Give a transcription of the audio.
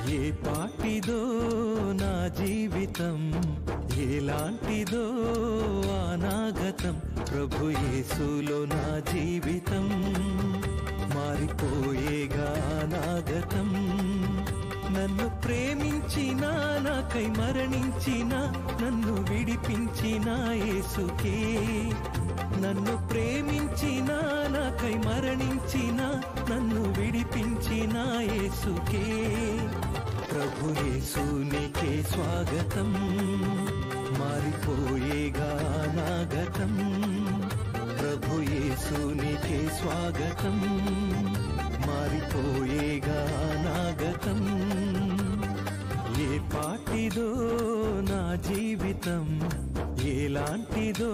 ఏ పాటిదో నా జీవితం, ఎలాంటిదో అనాగతం. ప్రభు యేసులో నా జీవితం మారిపోయేగా అనాగతం. నన్ను ప్రేమించిన, నాకై మరణించిన, నన్ను విడిపించిన యేసుకే. నన్ను ప్రేమించిన, నాకై మరణించిన, నన్ను విడిపించిన యేసుకే. ప్రభు యేసునికే స్వాగతం, మారిపోయేగా అనాగతం. ప్రభు యేసునికే స్వాగతం, మారిపోయేగా అనాగతం. ఏ పాటిదో నా జీవితం, ఎలాంటిదో